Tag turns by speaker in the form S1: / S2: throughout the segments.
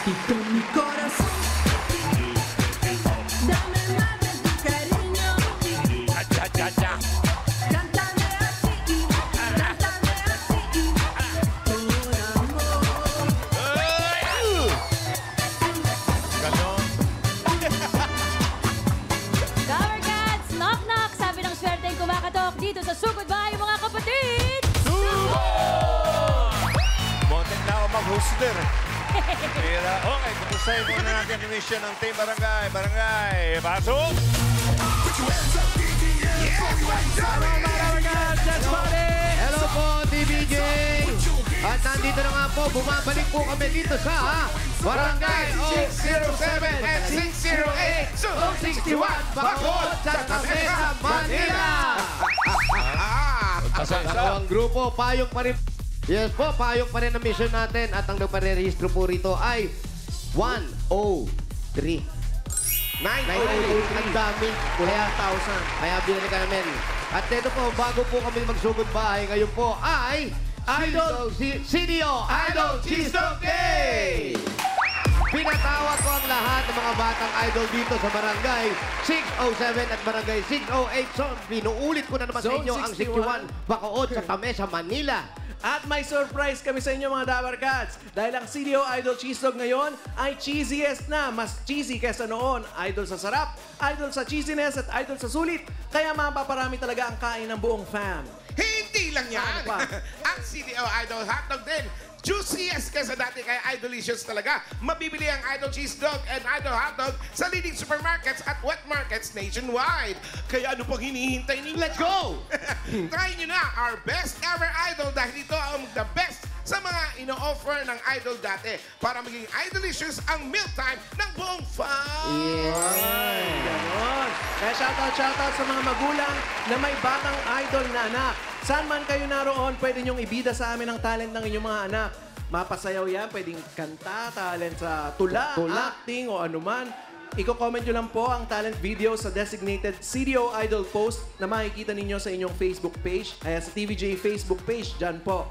S1: Y con mi corazón, dame más de tu cariño. Cántame así, cántame así, por amor.
S2: Tower Cats, knock knock. Sabi ng swerte yung kumakatok dito sa Sugod Bahay, mga kapatid.
S3: Montek na ako mag-hoster. Pero, okay, kukusayin muna natin yung mission ng Team Barangay. Barangay, pasok!
S4: Hello po, TVJ! At nandito na nga po, bumabalik po kami dito sa Barangay 607 and 608 61 Bacol sa Cabeza, Manila! Dalawang grupo, payong pa rin. Yes po, payong pa rin ang mission natin at ang nagparehistro po rito ay 103. 903. Ang dami. Kaya binalik ka namin. At ito po, bago po kami magsugod bahay, ngayon po ay CDO Idol Cheese Dog Day! Pinatawag ko ang lahat ng mga batang idol dito sa Barangay 607 at Barangay 608. So, pinuulit ko na naman sa
S5: Zone
S4: inyo ang 61 Bacood sa Cabeza, Manila.
S5: At may surprise kami sa inyo mga Tower Cats. Dahil ang CDO Idol Cheese Dog ngayon ay cheesiest na. Mas cheesy kesa noon. Idol sa sarap, idol sa cheesiness at idol sa sulit. Kaya mapaparami talaga ang kain ng buong fam.
S6: Hindi lang yan.
S5: Ano pa?
S6: Ang CDO Idol Hotdog din. Juiciest kesa dati kaya Idolicious talaga. Mabibili ang Idol Cheese Dog and Idol Hotdog sa leading supermarkets at wet markets nationwide. Kaya ano pang hinihintay ninyo?
S4: Let's go!
S6: Try nyo na our best ever Idol dahil ito ang the best sa mga ino-offer ng Idol dati para maging Idolicious ang mealtime ng buong fam.
S5: Ganon. Kaya shoutout sa mga magulang na may batang idol na anak. Saan man kayo naroon, pwede nyong ibida sa amin ang talent ng inyong mga anak. Mapasayaw yan, pwedeng kanta, talent sa tula, acting o anuman. Iko-comment nyo lang po ang talent video sa designated CDO Idol post na makikita ninyo sa inyong Facebook page. Kaya sa TVJ Facebook page, dyan po.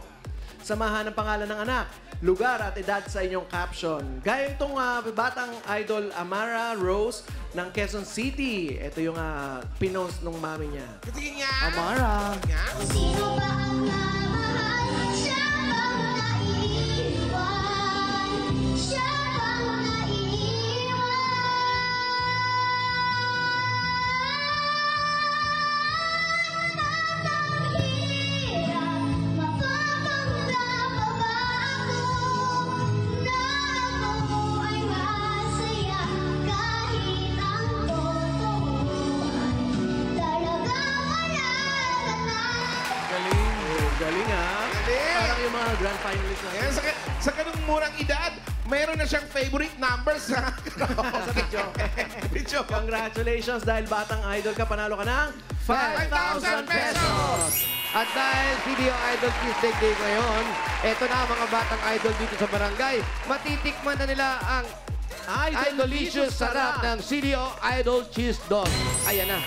S5: Samahan ang pangalan ng anak, lugar at edad sa inyong caption. Gaya itong batang idol Amara Rose ng Quezon City. Ito yung pinost nung mami niya.
S6: Tingin niya.
S4: Amara.
S7: Sino ba ang namahal? Siya bang naiiwan? Siya bang naiiwan? Hirap, mapapanggap pa ba ako na ako ay masaya kahit ang totoo talaga wala ka na.
S5: Galing ha?
S6: Galing.
S5: Parang yung mga grand finalists natin.
S6: Yan, sa ganung murang edad, mayroon na siyang favorite numbers sa video.
S5: Congratulations dahil batang idol ka, panalo ka ng 5,000 pesos!
S4: At dahil CDO Idol Cheese Day ngayon, eto na ang mga batang idol dito sa barangay. Matitikman na nila ang Idolicious sarap ng CDO Idol Cheese Dog. Ayan na.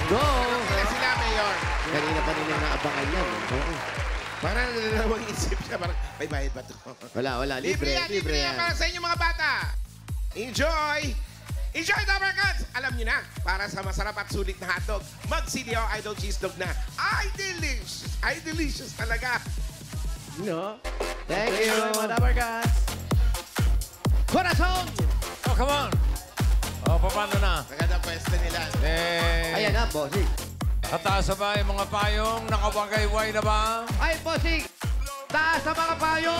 S4: Go!
S6: Kaya sila, Mayor.
S4: Kanina pa nila naabangan yan. Oo.
S6: Parang nalalawang isip siya. Parang, may bayad ba ito?
S4: Wala.
S6: Libre yan para sa inyo mga bata. Enjoy! Enjoy, Tower Cats! Alam niyo na, para sa masarap at sulit na hotdog, mag-CDO Idol Cheese Dog na. Idolicious! Idolicious talaga.
S5: No?
S4: Thank you.
S5: Mga Tower Cats!
S4: Corazon!
S3: Oh, come on! Oh, paano na?
S6: Maganda pwesto nila.
S4: Ayan na, bossing.
S3: Kataas ba yung mga payong? Nakawagayway na ba?
S4: Ay, bossing! Taas sa mga payo!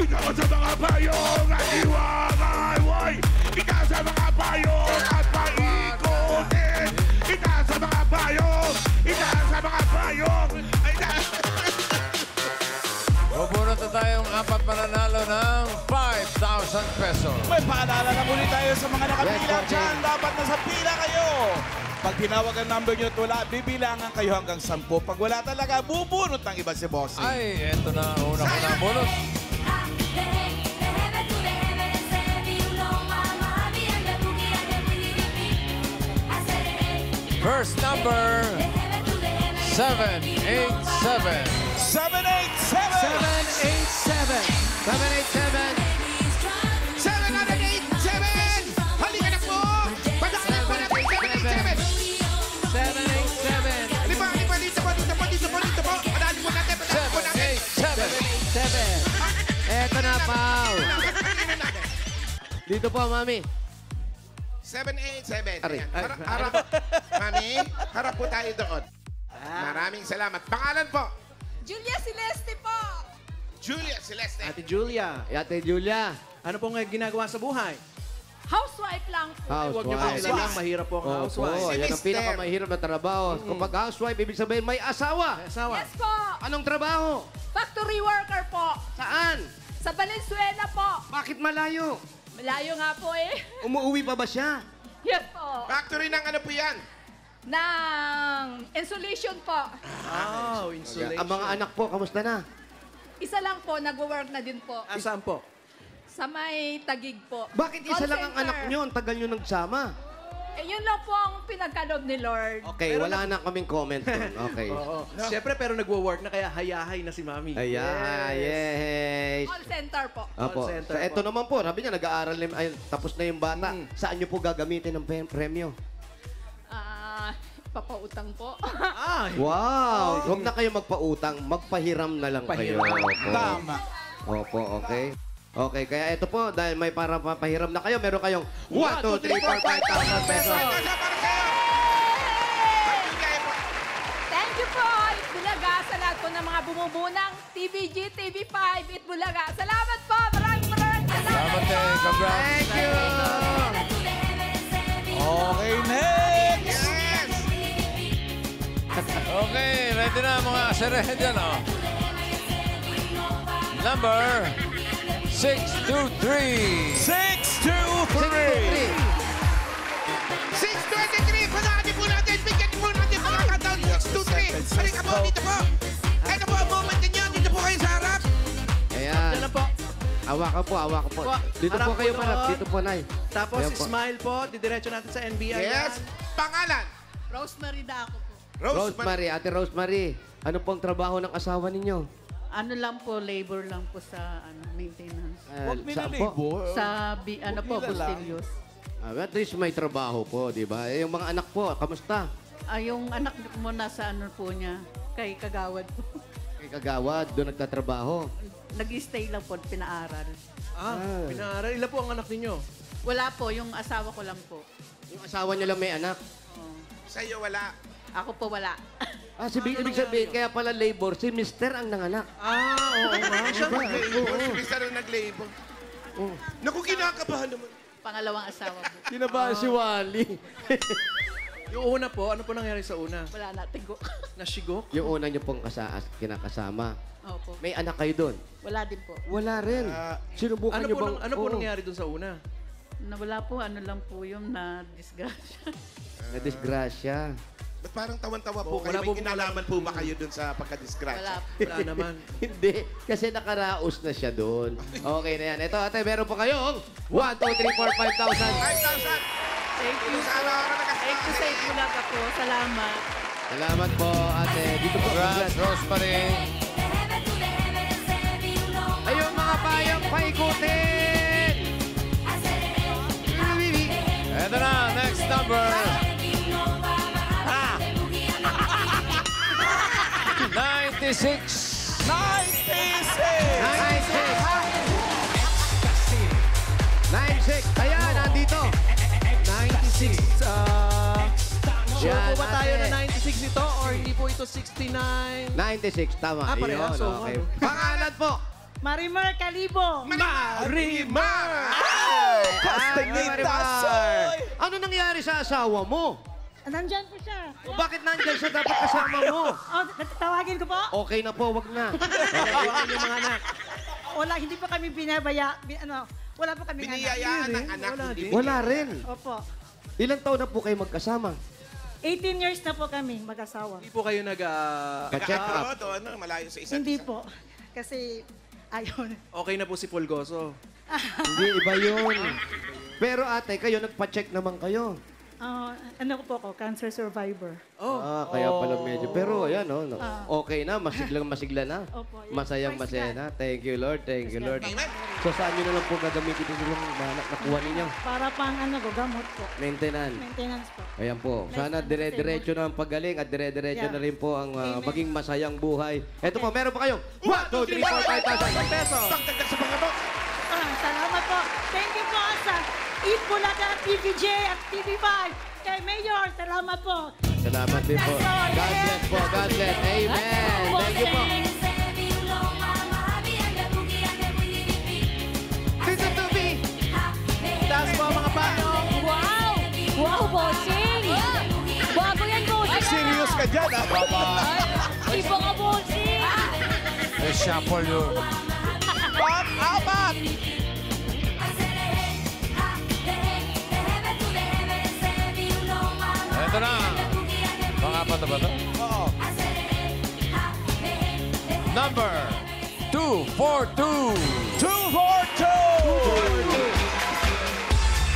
S6: Ikaw sa mga payong at iwagayway! Ikaw sa mga payong at paikutin! Ikaw sa mga payong! Ikaw sa mga payong!
S3: Bubunot na tayong 4 mananalo ng 5,000 pesos.
S8: May paalala na muli tayo sa mga nakapila
S4: Yes,
S8: dyan. Dapat nasa pila kayo. Pag tinawag ang number nyo at wala, bibilangan kayo hanggang 10. Pag wala talaga, bubunot ng iba si Bossing.
S3: Ay, eto na. Una ko na bonus. First number, 787.
S8: 787!
S4: 787.
S6: 7 out of 8. 7! Halika na po! Padaanan po natin 787.
S5: 787.
S6: Lima, dito po. Padaanan po natin.
S4: 787. Eto na, Pao. Dito po, Mami.
S6: 787.
S4: Aray.
S6: Ayan. Harap. Mami, harap po tayo doon. Maraming salamat. Pangalan po?
S1: Julia Celeste po.
S6: Julia Celeste.
S5: Ate Julia,
S4: Ate Julia.
S5: ano pong ginagawa sa buhay?
S1: Housewife lang po.
S5: Huwag niyo pong
S4: Housewife.
S5: ilalang, mahirap po ang
S4: Opo,
S5: housewife.
S6: Si
S4: yan ang
S6: Mister.
S4: pinakamahirap na trabaho. Kapag housewife, ibig sabihin may asawa.
S5: May asawa.
S1: Yes po.
S4: Anong trabaho?
S1: Factory worker po.
S4: Saan?
S1: Sa Valenzuela po.
S4: Bakit malayo?
S1: Malayo nga po eh.
S4: Umuwi pa ba siya?
S1: Yes po.
S6: Factory ng ano po yan?
S1: Ng insulation po.
S5: Oh, insulation.
S4: Ang mga anak po, kamusta na?
S1: Isa lang po, nagwo-work na din po.
S5: Saan po?
S1: Sa may Tagig po.
S4: Bakit isa
S1: Call
S4: lang ang
S1: center.
S4: anak nyo? Ang tagal nyo nagsama.
S1: Eh, yun lang po ang pinagkalob ni Lord.
S4: Okay, wala na kaming comment doon. Okay.
S5: Oo. Siyempre, pero nagwo-work na kaya hayahay na si Mami.
S4: Ayan, yes.
S1: Call center po.
S4: Apo.
S5: Call center
S4: So, eto
S5: po.
S4: naman po, sabi niya, nag-aaral na, ay, tapos na yung bata. Saan nyo po gagamitin ng premyo?
S1: Papautang po.
S5: Ay!
S4: Wow! Huwag na kayo magpautang, magpahiram na lang kayo.
S5: Pahiram.
S4: Opo.
S8: Tama.
S4: Opo, okay. Okay, kaya ito po, dahil may para papahiram na kayo, meron kayong 1, 2, 3, 4, 5,000 pesos.
S6: Para kayo! Kayo po.
S1: Thank you po, Itbulaga, sa lahat po ng mga bumubunang TVG, TV5, Itbulaga. Salamat po! Maraming salamat!
S3: Salamat eh. Congrats.
S4: Thank you!
S8: Okay, next!
S6: Yes!
S3: Okay, ready na mga serehe dyan, oh. Number 623.
S8: 623!
S6: 623! Panakati po natin! Bigyan po natin pagkakataon! 623! Halika po, dito po! Ito po ang moment ninyo! Dito po kayo sa harap!
S4: Ayan.
S5: Yan na po.
S4: Hawakan po, hawakan po. Dito
S5: Harap
S4: po kayo,
S5: po
S4: marap.
S5: doon.
S4: Dito po, Nay.
S5: Tapos,
S4: Ayan po.
S5: smile po. Didiretso natin sa NBI.
S6: Yes! Pangalan?
S1: Rosemary Daco po.
S4: Rosemary, Ate Rosemary. Ano pong trabaho ng asawa ninyo?
S9: Ano lang po, labor lang po sa maintenance.
S8: Huwag
S4: Saan po?
S8: nilalabor.
S9: Sa, ano po,
S8: nila lang.
S9: Bustillos.
S4: At least may trabaho po, di ba? Eh, yung mga anak po, kamusta?
S9: Yung anak mo nasa ano po niya, kay Kagawad po.
S4: Kay Kagawad, doon nagtatrabaho.
S9: Nag-stay lang po, pinaaral.
S5: Pinaaral. Ilan po ang anak ninyo?
S9: Wala po, yung asawa ko lang po.
S4: Yung asawa niya lang may anak.
S6: Sa iyo wala.
S9: Ako po wala.
S4: Ibig sabihin, kaya pala labor, si Mister ang nanganak.
S5: Oo nga. Siya
S6: Si Mr. ang nag-label. Naku, kinakabahan naman.
S9: Pangalawang asawa po.
S4: Kinabahan si Wally.
S5: Yung una po, ano po nangyari sa una?
S9: Wala na, tigo.
S5: Nashigok?
S4: Yung una niyo pong kinakasama.
S9: Opo.
S4: May anak kayo doon?
S9: Wala din po.
S4: Wala rin. Sinubukan
S5: Ano
S4: niyo
S5: po,
S4: bang...
S5: ano po
S4: Oo.
S5: nangyari dun sa una?
S9: Wala po, ano lang po yung na-disgrasya.
S4: Na-disgrasya.
S6: Ba't parang tawan-tawa po
S5: Wala
S6: kayo?
S5: po
S6: May kinalaman po ba kayo dun sa pagka-disgrasya?
S9: Wala po.
S5: Wala naman.
S4: Hindi, kasi nakaraos na siya doon. Okay na yan. Ito, ate, meron po kayong 1, 2, 3, 4, 5,000.
S6: 5,000!
S9: Thank you.
S6: Sa araw-araw na
S9: Thank you sa Itbulaga po. Salamat.
S4: Salamat po, ate. Dito po.
S3: Congrats, Rosemary.
S4: Ayun, mga bayang paikutin!
S3: Ito na, next number. 96.
S8: 96!
S4: 96. Ayan, nandito.
S5: 96. Sure
S4: Yan,
S5: po ba tayo
S4: ate.
S5: na 96 nito or hindi po ito 69?
S4: 96, tama.
S5: Ah, parehas.
S4: Ayun,
S5: So,
S4: okay.
S5: ano?
S4: Pangalan po.
S9: Marimar Calibo.
S5: Marimar!
S8: Castañeda,
S4: Marimar.
S8: soy!
S4: Ano nangyari sa asawa mo?
S9: Nandyan po siya.
S4: O bakit nandyan siya dapat kasama mo?
S9: Oh, tawagin ko po.
S4: Okay na po, wag na.
S5: Tawagan yung mga anak.
S9: Wala, hindi pa kami wala pa kami
S6: Biniyayaan ng anak.
S5: Wala
S6: Hindi
S5: din.
S4: Wala rin.
S9: Opo.
S4: Ilang taon na po kayo magkasama?
S9: 18 years na po kami mag-asawa.
S5: Hindi po kayo
S4: Pa-check up.
S6: Nag-abroad o ano, malayo sa isa't
S9: Hindi
S6: isa.
S9: po. Kasi, ayun.
S5: Okay na po si Fulgoso.
S4: Hindi, iba yun. Pero ate, kayo nagpa-check naman kayo.
S9: Ano po ako? Cancer survivor.
S4: Kaya pala medyo. Pero ayan, okay na. Masigla na.
S9: Opo, yes.
S4: Masayang
S9: Praise
S4: masaya
S9: God.
S4: na. Thank you, Lord. Thank you, Lord.
S6: Amen.
S4: So, saan nyo na lang po gagamitin yung nakuha ninyo?
S9: Para pang gamot po.
S4: Maintenance.
S9: Maintenance po.
S4: Ayan po. Sana dire-diretso na ang pagaling at dire-diretso
S9: Yeah.
S4: na rin po ang
S9: Amen.
S4: maging masayang buhay. Ito po, meron pa kayo. 1, 2, 3, 4, 5,000 pesos.
S6: Pagdagdag sa pangato.
S9: Salamat po. Thank you po sa Eat Bulaga, TVJ at TV5. Kay Mayor, salamat po.
S4: Salamat din po. God bless po. God bless. Amen. Thank you po. Listen to me.
S5: Taas po mga payo.
S2: Wow! Wow, bossing! Bago yan, bossing!
S8: Serious ka dyan, ha?
S2: Iba ka, bossing!
S3: Shuffle yun.
S8: Apat!
S3: Ito na. Pangapat na ba ito?
S8: Oo.
S3: Number 242.
S8: 242!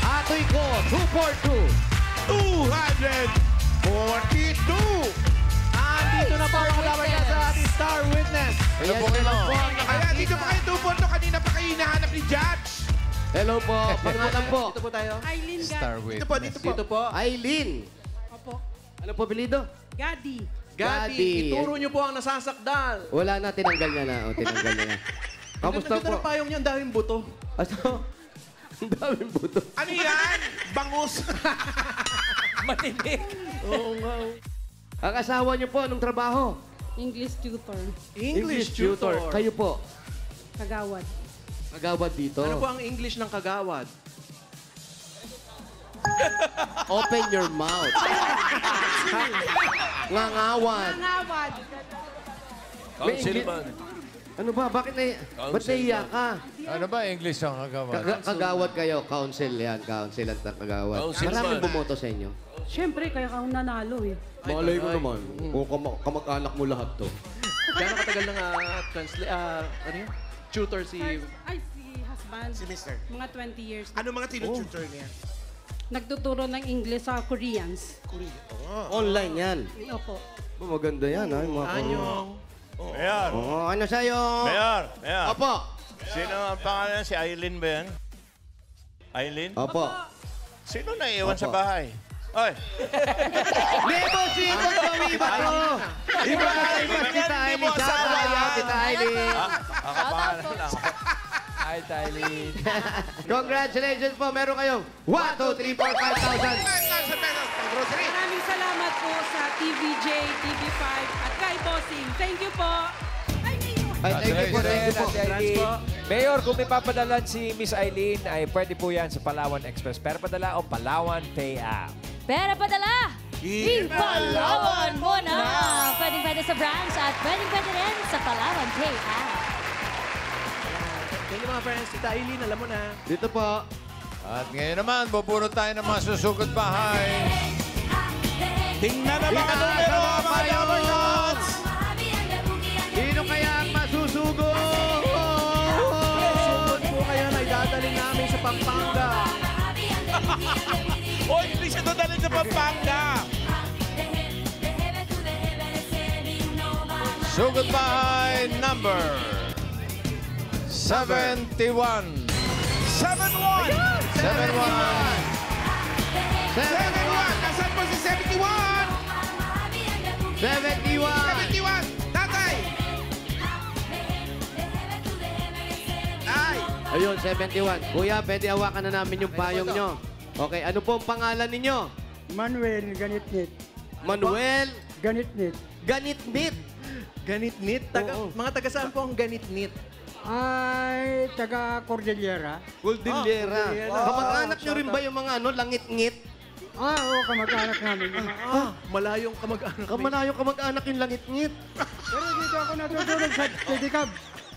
S4: Atoy ko, 242.
S6: 242!
S5: Andito na po mga kababayan sa ating Star Witness.
S4: Ayan,
S3: po
S4: hello
S3: kayo?
S4: po.
S6: Kaya dito pa kayo 242. Kanina pa kayo hinahanap ni Judge.
S4: Hello po. Pangalan po.
S5: Dito po tayo.
S9: Aileen
S3: Star
S6: Dito po, dito po.
S5: Dito po.
S4: Aileen.
S9: Opo.
S4: Ano po apelido?
S9: Gadi.
S5: Gadi,
S4: Gadi.
S5: ituro niyo po ang nasasakdal.
S4: Wala na, tinanggal niya na. O, tinanggal niya na. Kamusta
S5: Ganda
S4: po?
S5: ng payong niya, ang daming buto.
S4: Aso? Ang daming buto.
S6: Ano yan? Bangus.
S5: Oo nga.
S4: Ang asawa niyo po, anong trabaho?
S9: English tutor.
S5: English tutor.
S4: Kayo po,
S9: Kagawad.
S4: kagawad dito.
S5: Ano po ang English ng kagawad?
S4: Open your mouth. Ngangawan.
S9: Kagawad.
S3: Councilman.
S4: Ano ba? Bakit ba't naiya ka?
S3: Ano ba English ang kagawa?
S4: Kagawad kayo. Council yan. Council at kagawad.
S3: Councilman.
S4: Maraming bumoto sa inyo.
S9: Siyempre, kaya ka nanalo eh.
S4: Malay mo naman. Kung kamag-anak mo lahat to.
S5: Gano'ng katagal ng ano yun? Tutor si...
S9: Ay, si husband.
S6: Si Mister.
S9: Mga 20 years.
S6: Ano mga tinututor niya?
S9: Nagtuturo ng English sa Koreans.
S4: Online yan.
S9: Opo.
S4: Oh, maganda yan, ha? Mga
S5: Anyong.
S3: Mayor.
S4: Oo, ano sa'yo?
S3: Mayor.
S4: Opo.
S3: Sino ang pangalan? Si Aileen ba yan? Aileen?
S4: Opo.
S3: Sino naiiwan sa
S4: Opo.
S3: bahay? Oy!
S4: Nebo, sino kami ba to? Iba kita,
S3: Hindi mo
S4: Aileen.
S3: asawa yan.
S4: Kita, Aileen.
S3: Akapangalan lang. Hi, Aileen.
S4: Congratulations po. Meron kayong 1, 2, 3, 4, 5,000.
S6: 5,000 pesos pang grocery.
S9: Maraming salamat po sa TVJ, TV5 at kay Bossing. Thank you po. Ay, Mayor.
S4: Ay, thank you po, thank you po.
S5: Congrats po.
S10: Mayor, kung may papadalan si Miss Aileen, ay pwede po yan sa Palawan Express. Pera padala o Palawan Pay App.
S2: Pera padala! Ipalawan mo na! Pwede sa branch at pwede rin sa Palawan Pay App.
S5: Thank you mga friends. Tita Aileen, alam mo na.
S4: Dito po.
S3: At ngayon naman, bubunot tayo ng mga susugod bahay.
S8: Tingnan na mga numero, mga kababayan!
S4: Sino kaya ang masusugod?
S5: Sunod po kayo na idadalhin namin sa Pampanga.
S8: Oy, please ito dalhin sa Pampanga!
S3: Sugod bahay number 71.
S8: 7-1!
S3: 71.
S6: 71! Nasaan po si 71?
S4: 71.
S6: 71! Tatay! Ay!
S4: Ayun, 71. Kuya, pwede hawakan na namin yung payong nyo. Okay, ano po ang pangalan ninyo?
S11: Manuel Ganitnit.
S4: Manuel
S11: Ganitnit.
S4: Ganitnit.
S5: Ganit-nit. Mga taga saan po ang ganit-nit?
S11: Ay, taga Cordillera.
S4: Cordillera.
S5: Cordillera.
S4: Kamag-anak nyo rin ba yung mga langit-ngit?
S11: Oo, kamag-anak namin.
S5: Malayong kamag-anak.
S4: Kamalayo kamag-anak yung langit-ngit.
S11: Pero dito ako natutulog sa Pedicab.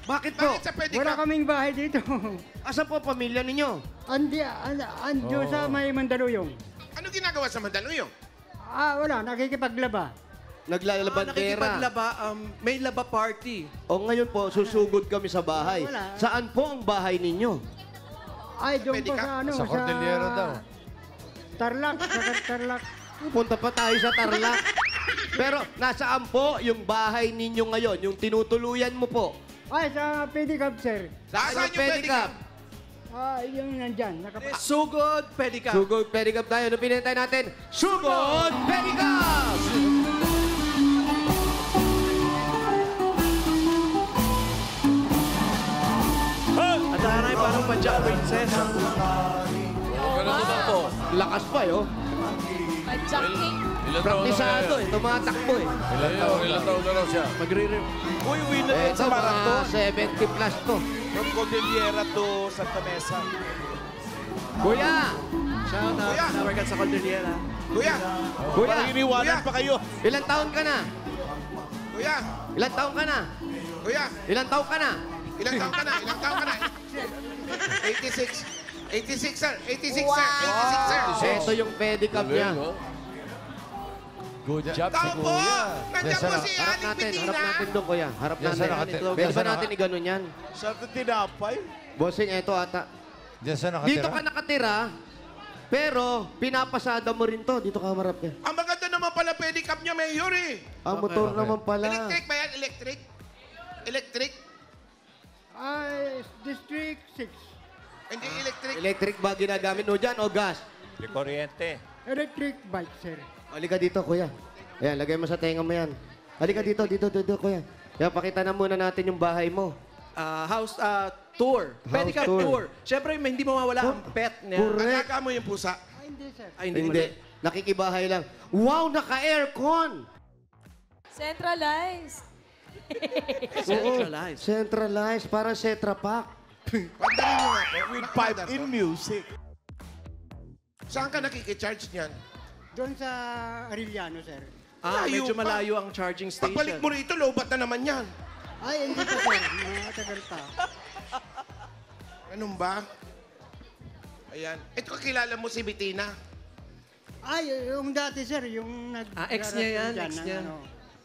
S4: Bakit po?
S6: Bakit sa pwede
S11: Wala
S6: ka?
S11: kaming bahay dito.
S4: Asan po ang pamilya ninyo?
S11: Ando sa may Mandaluyong.
S6: Ano ginagawa sa Mandaluyong?
S11: Wala, nakikipaglaba.
S4: Naglalabandera.
S5: Nakikipaglaba, may laba party.
S4: O ngayon po, susugod kami sa bahay.
S11: Wala.
S4: Saan po ang bahay ninyo?
S11: Ay, doon
S6: Pwede
S11: po
S6: ka?
S11: sa ano,
S3: Sa Cordillera daw.
S11: Tarlac, sa Tarlac.
S4: Punta pa tayo sa Tarlac. Pero nasaan po yung bahay ninyo ngayon? Yung tinutuluyan mo po?
S11: Ay, sa pedicab, sir.
S6: Saan yung pedicab?
S11: Yung nandyan.
S5: Sugod, pedicab.
S4: Sugod pedicab tayo. Ano pinintay natin? Sugod pedicab!
S5: At taray parang Punjab princess.
S4: Lakas pa, yo.
S1: Jumping.
S4: Praktisado, eh. Tumatakbo, eh.
S8: Ilan taon na raw siya? Uy, uwi na din
S4: Ito,
S8: sa
S4: mga
S8: marathon.
S4: 70 plus to.
S8: From Cordillera to Santa Mesa.
S4: Kuya!
S5: Shout out.
S6: Kuya.
S5: Shower ka sa Cordillera.
S6: Kuya!
S4: Kuya!
S8: Parang iniwanan
S6: Kuya.
S8: pa kayo.
S4: Ilang taon ka na?
S6: Kuya!
S4: Ilang taon ka na?
S6: Kuya!
S4: Ilang taon ka na?
S6: Ilang taon ka na? Ilang taon ka na? 86. 86, sir. 86, sir. 86, sir.
S4: Ito yung pedicab niya.
S10: Good job si
S6: Tao po!
S10: Kuya.
S6: Nandiyan po si
S4: Harap
S6: Aling
S4: natin,
S6: Bitina.
S4: harap natin doon, kuya. Harap
S10: Yes,
S4: natin.
S10: sir, nakatira.
S4: Pwede
S10: Yes,
S4: ba
S10: sir,
S4: natin iganon yan?
S8: Sa tinapay.
S4: Bossing, eto ata.
S10: Diyan sa nakatira.
S4: Dito ka nakatira, pero pinapasada mo rin to. Dito ka marap ka.
S6: Ang maganda naman pala pedicab niya, Mayor eh.
S4: Ang motor naman pala.
S6: Electric ba yan? Electric? Electric?
S11: Ay, District 6.
S6: Hindi electric.
S4: Electric ba ginagamit mo dyan o gas?
S10: May kuryente.
S11: Electric bike, sir.
S4: Halika dito, kuya. Ayan, lagay mo sa tenga mo yan. Halika dito, dito, kuya. Kaya pakita na muna natin yung bahay mo.
S5: House tour. Pedicab
S4: tour.
S5: tour. Siyempre, hindi mawawala ang pet niya.
S4: Correct.
S6: Alaga mo yung pusa.
S11: Ay, hindi, sir.
S5: Ay,
S4: Hindi. Nakikibahay lang. Wow, naka-aircon!
S1: Centralized.
S5: Centralized.
S4: Centralized. Parang Cetra Pack.
S6: Pandarin nyo nga po.
S8: With pipe in music.
S6: Saan ka nakikicharge niyan?
S11: Doon sa Arellano, sir.
S6: Layo
S5: Medyo
S6: pa.
S5: malayo ang charging station.
S6: Pagbalik mo rito, lobat na naman yan.
S11: Ay, hindi pa, sir. Matagal pa.
S6: Ganun ba? Ayan. Ito kakilala mo si Bitina.
S11: Ay, yung dati, sir, yung nag...
S5: Ex niya yan,
S11: dyan
S5: ex
S11: ng
S5: niya.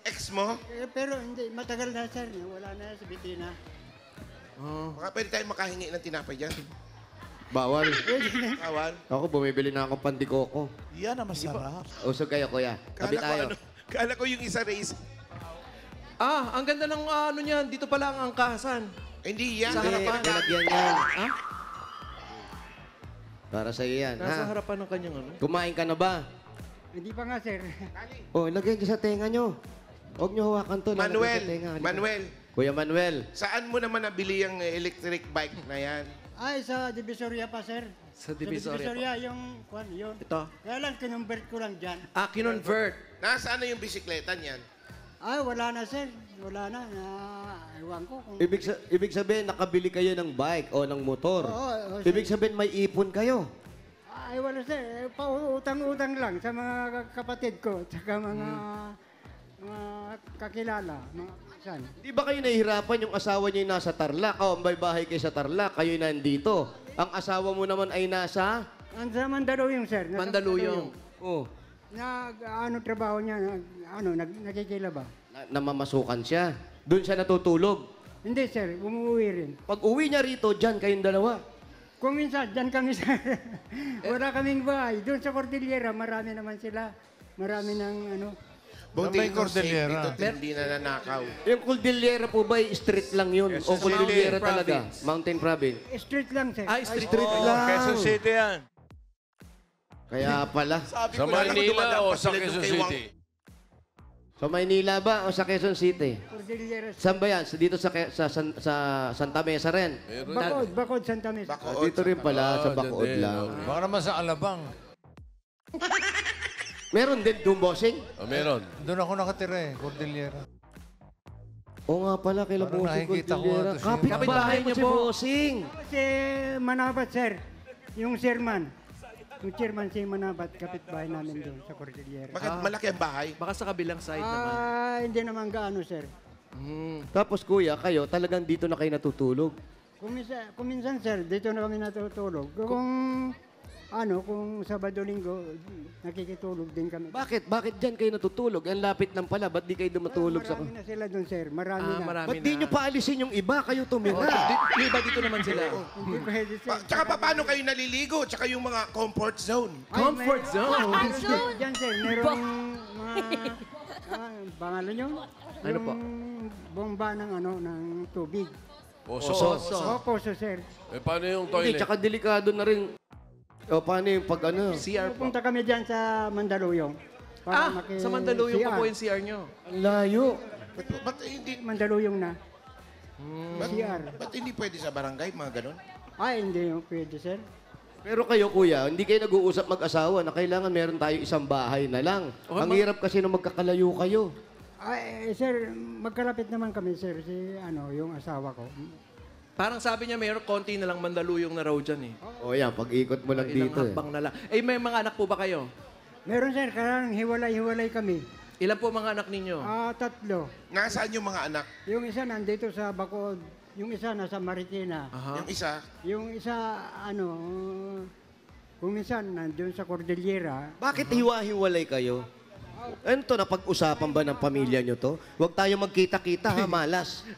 S6: Ex mo?
S11: Pero hindi, matagal na, sir. Wala na si Bitina.
S6: Baka pwede tayo makahingi ng tinapay dyan.
S4: Bawal.
S6: Bawal.
S4: Ako, bumibili na akong pandikoko.
S8: Yan ang masarap.
S4: Usog kayo, kuya. Tabi tayo.
S6: Kala ko yung isa race.
S5: Ang ganda ng ano niyan. Dito pala ang angkasan.
S6: Hindi yan.
S5: Sa harapan.
S4: Nilagyan yan.
S5: Ha?
S4: Para sa iyo yan.
S5: Nasa
S4: ha?
S5: harapan ng kanyang ano.
S4: Kumain ka na ba?
S11: Hindi pa nga, sir.
S4: Oh, lagyan niyo sa tenga niyo. Huwag niyo hawakan to. lalagyan
S6: Manuel.
S4: sa tenga. Halika.
S6: Manuel.
S4: Kuya Manuel.
S6: Saan mo naman nabili yung electric bike na yan?
S11: Ay, sa Divisoria pa, sir.
S5: Sa Divisoria
S11: yung, yun.
S5: Ito.
S11: Kaya lang, kinonvert ko lang dyan.
S5: Kinonvert.
S6: Nasaan na yung bisikleta niyan?
S11: Ay, wala na, sir. Wala na. Ewan ko kung...
S4: Ibig sabihin, nakabili kayo ng bike o ng motor.
S11: Oo,
S4: Ibig sabihin, may ipon kayo.
S11: Ay, wala, sir. Pautang-utang lang sa mga kapatid ko. Tsaka mga kakilala. Mga saan.
S4: Di ba kayo nahihirapan yung asawa niyo yung nasa Tarlac? O, may bahay kayo sa Tarlac, kayo nandito. Ang asawa mo naman ay nasa?
S11: Ang sa Mandaluyong, sir. Nasa
S5: Mandaluyong.
S4: Oh,
S11: Trabaho niya, nakikilaba.
S4: namamasukan siya. Doon siya natutulog.
S11: Hindi, sir. Umuwi rin.
S4: Pag uwi niya rito, dyan kayong dalawa.
S11: Kung minsan, dyan kami, sir. Wala kaming bahay. Doon sa Cordillera, marami naman sila. Marami ng
S6: Buti yung Cordillera. Dito hindi na nanakaw.
S4: Yung Cordillera po ba, street lang yun? O Cordillera talaga? Mountain Province.
S11: Street lang, sir.
S4: Street lang.
S10: Quezon City yan.
S4: Kaya pala.
S6: Sabi
S10: Sa
S6: ko na,
S10: Manila
S6: dumadaan
S10: o
S6: pa
S10: sa
S6: sila doon
S10: Quezon
S6: kay Wang.
S10: City?
S4: Sa Maynila ba o sa Quezon City?
S11: Cordillera.
S4: Saan ba yan? Dito sa Santa Mesa rin?
S11: Bakod, Santa Mesa.
S4: Dito rin pala, sa Bacood lang.
S10: Baka naman sa Alabang.
S4: Meron din doon, bossing?
S10: Meron. Doon ako nakatira eh, Cordillera.
S4: Oo nga pala, kay
S10: Parang
S4: Bossing
S10: nakikita ko
S4: Cordillera.
S10: ito si-
S4: Kapit-bahay mo si Bossing.
S11: Si Manabat, sir. Yung chairman. Yung chairman si Manabat, kapitbahay namin doon sa Cordillera.
S6: Bakit malaki ang bahay?
S5: Baka sa kabilang side naman.
S11: Hindi naman gaano, sir.
S4: Tapos kuya, kayo talagang dito na kayo natutulog.
S11: Kung minsan, sir, dito na kami natutulog. Kung kung Sabado-Linggo, nakikitulog din kami.
S4: Bakit? Bakit dyan kayo natutulog? Ang lapit lang pala. Ba't di kayo matulog sa...
S11: Marami na sila doon, sir. Marami na.
S5: Marami
S4: Ba't di nyo paalisin yung iba? Kayo tumira.
S5: Yung iba dito naman sila.
S11: Hindi pwede, sir.
S6: Tsaka paano kayo naliligo? Tsaka yung mga comfort zone.
S5: Comfort zone.
S11: Diyan, sir, merong mga... pangalan nyo?
S5: Ano po?
S11: Yung bomba ng tubig.
S12: Poso.
S11: Poso, sir.
S12: Eh, paano yung
S4: Hindi,
S12: toilet?
S4: tsaka delikado na rin. O, paano yung pag ano?
S5: CR po.
S11: Pupunta kami dyan sa Mandaluyong.
S5: Sa Mandaluyong pa po yung CR nyo.
S4: Ang layo.
S6: Ba't hindi,
S11: Mandaluyong na.
S6: ba't,
S11: CR.
S6: ba't hindi pwede sa barangay, mga ganon?
S11: Ay, hindi yung pwede, sir.
S4: Pero kayo, kuya, hindi kayo nag-uusap mag-asawa na kailangan meron tayo isang bahay na lang. Ang hirap kasi na magkakalayo kayo.
S11: Ay, sir, magkalapit naman kami, sir, yung asawa ko.
S5: Parang sabi niya, mayroon konti na lang Mandaluyong na raw dyan eh.
S4: O yan, pag-ikot mo lang
S5: Ilang
S4: dito eh.
S5: hakbang na lang. Eh, may mga anak po ba kayo?
S11: Meron, sir, kaya hiwalay-hiwalay kami.
S5: Ilan po mga anak ninyo?
S11: 3.
S6: Nasaan yung mga anak?
S11: Yung isa nandito sa Bacood, yung isa nasa Marikina.
S6: Yung isa?
S11: Yung isa, kung minsan nandun sa Cordillera.
S4: Bakit hiwa-hiwalay kayo? Ano to, napag-usapan ba ng pamilya nyo to? Huwag tayo magkita-kita ha, malas.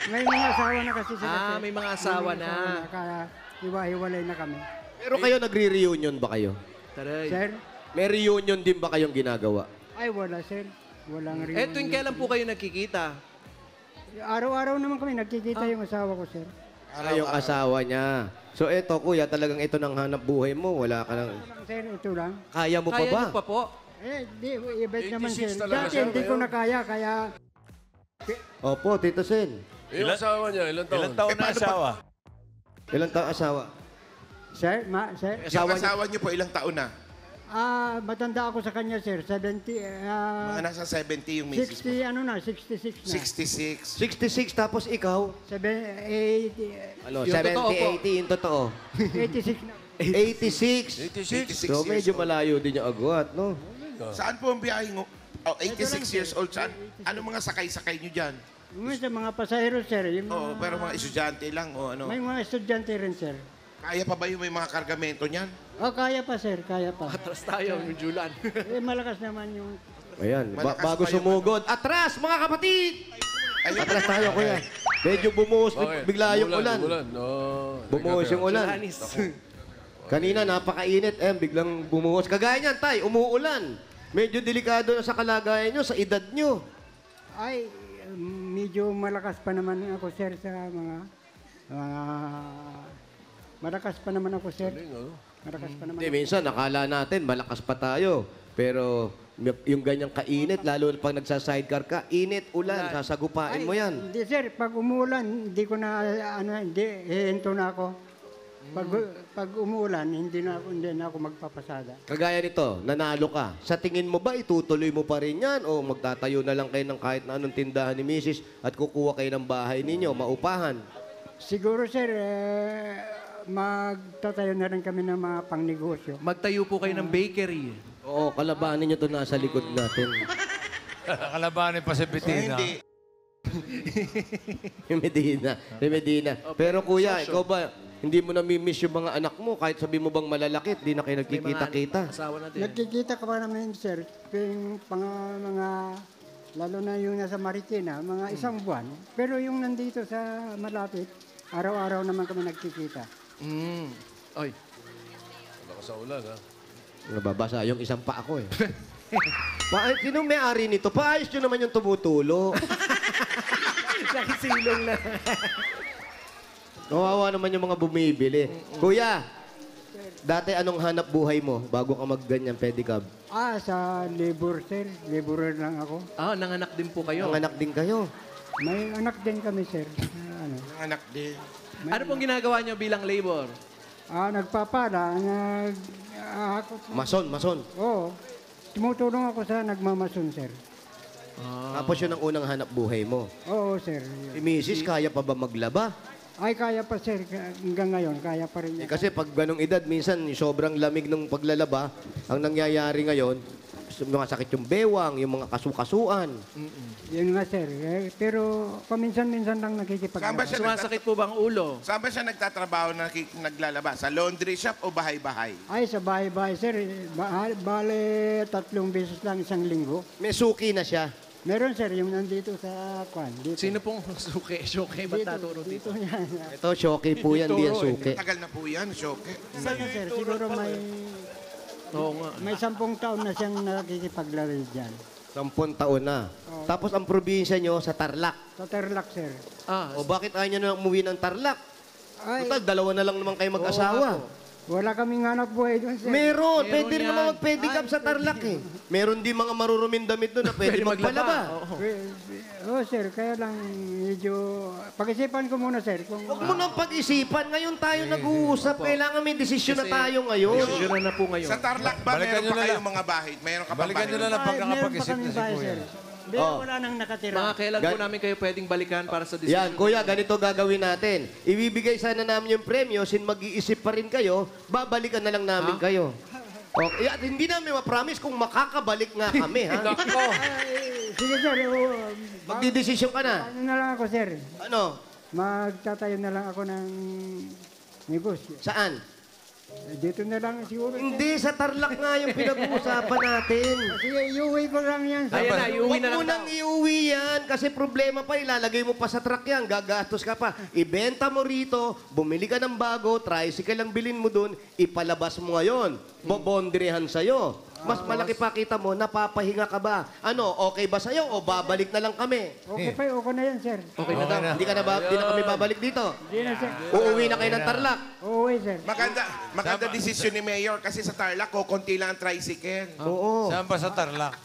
S11: May mga asawa na kasi sila. sir.
S5: May mga asawa na.
S11: Kaya hiwa-hiwalay na kami.
S4: Pero kayo, nagre-reunion ba kayo?
S5: Taray.
S11: Sir?
S4: May reunion din ba kayong ginagawa?
S11: Ay, wala, sir. Walang rin.
S5: Eh, tuwing kailan po kayo nagkikita?
S11: Araw-araw naman kami nagkikita yung asawa ko, sir.
S4: Yung asawa niya. So eto, kuya, talagang ito nang hanap buhay mo. Wala ka lang.
S11: Sir, ito lang.
S4: Kaya mo pa
S5: Kaya
S4: ba?
S5: niyo pa po?
S11: Di, ibet naman, sir.
S12: 86 talaga
S11: Dati
S12: siya,
S11: hindi ko
S12: ngayon.
S11: na kaya.
S4: Opo, Tito Sen.
S12: Yung asawa niya, ilan taon?
S8: Ilang taon na asawa?
S4: Ilang taong asawa?
S11: Sir, sir?
S6: Yung asawa niyo po, ilang taon na?
S11: Matanda ako sa kanya, sir. 70,
S6: Mga nasa 70 yung misis mo.
S11: 66 na.
S6: 66.
S4: 66, tapos ikaw?
S11: 80,
S4: Ano,
S5: Yung totoo po.
S4: 70, 80 yung totoo.
S11: 86 na.
S4: 86.
S6: 86
S4: So
S6: years
S4: medyo
S6: old.
S4: malayo din yung agwat, no?
S6: Saan po ang biyahe mo? Oh, 86 years old. Saan? Ano mga sakay-sakay niyo dyan?
S11: Yung sa mga pasahero, sir. Yung
S6: Oo, pero mga estudyante lang o ano.
S11: may mga estudyante rin, sir.
S6: Kaya pa ba yung may mga kargamento niyan?
S11: Kaya pa, sir. Kaya pa.
S5: Atras tayo, yung Julan.
S11: Malakas naman yung...
S4: Ayan,
S6: Malakas
S4: bago
S6: pa yung-
S4: sumugod. Atras, mga kapatid!
S6: Ayun.
S4: Atras tayo, kuya. Medyo bumuhos
S12: Bakit?
S4: bigla yung ulan.
S12: Oh,
S4: Bumuhos yung ulan.
S5: Julanis.
S4: Kanina, napakainit. Biglang bumuhos. Kagaya niyan, tay, umuulan. Medyo delikado na sa kalagayan nyo, sa edad nyo.
S11: Ay, medyo malakas pa naman ako, sir, sa mga... malakas pa naman ako, sir. Malakas pa naman.
S4: Hindi, minsan, nakala natin, malakas pa tayo. Pero yung ganyang kainit, lalo pag nagsa-sidecar ka, init, ulan, sasagupain mo yan.
S11: Hindi, sir. Pag umulan, hindi ko na, hihinto na ako. Pag umulan, hindi na ako magpapasada.
S4: Kagaya nito, nanalo ka. Sa tingin mo ba, itutuloy mo pa rin yan? O magtatayo na lang kayo ng kahit na anong tindahan ni Mrs. at kukuha kayo ng bahay ninyo, maupahan?
S11: Siguro, sir, magtatayo na rin kami ng mga pangnegosyo.
S5: Magtayo po kayo ng bakery.
S4: Oo, kalabanin nyo to nasa likod natin.
S10: Kalabanin pa sa Betina.
S6: Hindi.
S4: Medina. Pero kuya, ikaw ba, hindi mo namimiss yung mga anak mo? Kahit sabi mo bang malalakit, di na kayo nagkikita-kita.
S5: Asawa natin.
S11: Nagkikita ka pa namin, sir. Yung mga, lalo na yung nasa Marikina, mga isang buwan. Pero yung nandito sa malapit, araw-araw naman kami nagkikita.
S5: Oy.
S12: Wala ka sa ulan, ha?
S4: Nababasa yung isang pa ako eh. Sino may-ari nito? Paayos nyo naman yung tumutulo.
S5: Nakisilong na.
S4: Kawawa naman yung mga bumibili. Kuya, dati anong hanap buhay mo bago ka magganyan pedicab?
S11: Sa labor, sir. Laborer lang ako.
S5: Nanganak din po kayo.
S4: Ang anak din kayo.
S11: May anak din kami, sir.
S6: Ang anak din.
S5: Ano pong ginagawa niyo bilang labor?
S11: Nagpapala.
S4: Mason.
S11: Oo. Tumutulong ako sa nagmamason, sir.
S4: Tapos yun ang unang hanap buhay mo.
S11: Oo, sir.
S4: Si Mrs. kaya pa ba maglaba?
S11: Ay, kaya pa sir. Hanggang ngayon, kaya pa rin niya.
S4: Kasi pag ganong edad, minsan sobrang lamig ng paglalaba, ang nangyayari ngayon, mga sakit yung bewang, yung mga kasukasuan.
S11: Yun nga sir. Pero paminsan-minsan lang
S6: Saan ba siya
S5: Sumasakit po ba ang ulo?
S6: Saan ba siya nagtatrabaho na naglalaba? Sa laundry shop o bahay-bahay?
S11: Ay, sa bahay-bahay sir. Bale, 3 beses lang isang linggo.
S4: May suki na siya.
S11: Meron sir, yung nandito sa kwan. Dito.
S5: Sino pong suki? Suki, ba't naturo dito?
S11: yan.
S4: Ito, shoki po yan, di yan suki.
S6: Tagal na po yan, Shoke.
S11: Ano sir, siguro may...
S5: Oo nga.
S11: May 10 taon na siyang nakikipaglaro dyan.
S4: 10 taon na. Tapos ang probinsya nyo sa Tarlac.
S11: Sa Tarlac, sir.
S4: O bakit ayaw nyo na umuwi ng Tarlac?
S11: Ay,
S4: Total, 2 na lang naman kayo mag-asawa.
S11: wala kaming hanap buhay doon, sir.
S4: Meron.
S5: Meron
S4: Pwede rin
S5: yan.
S4: naman mag-pedicab sa Tarlac eh. Meron din mga maruruming damit doon na pwede magpalaba.
S11: Oh, sir, kaya lang medyo... Pag-isipan ko muna, sir. Kung,
S4: Huwag mo nang pag-isipan. Ngayon tayo nag-uusap. Kailangan may desisyon na tayo ngayon.
S5: Desisyon na po ngayon.
S6: Sa Tarlac ba, meron pa kayong mga bahay? Meron ka pa
S10: Balikan nyo na lang pag
S11: meron pa
S10: nakapag-isip
S11: kaming
S10: na si
S11: bahay,
S10: Kuya.
S11: sir. Pero wala nang nakatira.
S5: Mga kailan po namin kayo pwedeng balikan para sa decision?
S4: Yan, kuya, ganito gagawin natin. Ibibigay sana namin yung premyo, sin mag-iisip pa rin kayo, babalikan na lang namin kayo. Okay, at hindi namin ma-promise kung makakabalik nga kami, ha?
S10: Nako.
S11: Ay, sige, sir.
S4: Magdidesisyon ka na.
S11: Ano na lang ako, sir?
S4: Ano?
S11: Magtatayo na lang ako ng negosyo.
S4: Saan?
S11: Dito na lang siguro.
S4: Hindi, sa Tarlac nga yung pinag-uusapan natin.
S11: Kasi iuwi ko lang yan, sir.
S5: Ayan na, iuwi
S4: Huwag
S5: na
S4: mo
S5: lang daw.
S4: nang iuwi yan kasi problema pa, ilalagay mo pa sa truck yan, gagastos ka pa. Ibenta mo rito, bumili ka ng bago, tricycle lang bilhin mo dun, ipalabas mo ngayon. Bobondrehan sa'yo. Mas malaki pa kita mo, napapahinga ka ba? Ano, okay ba sa'yo o babalik na lang kami?
S11: Okay pa, okay na yan, sir.
S4: Okay na daw. Hindi na kami babalik dito.
S11: Hindi na, sir.
S4: Uuwi na kayo ng Tarlac.
S11: Uuwi, sir.
S6: Maganda desisyon ni Mayor kasi sa Tarlac, konti lang ang tricycle.
S4: Oo.
S10: Saan ba sa Tarlac?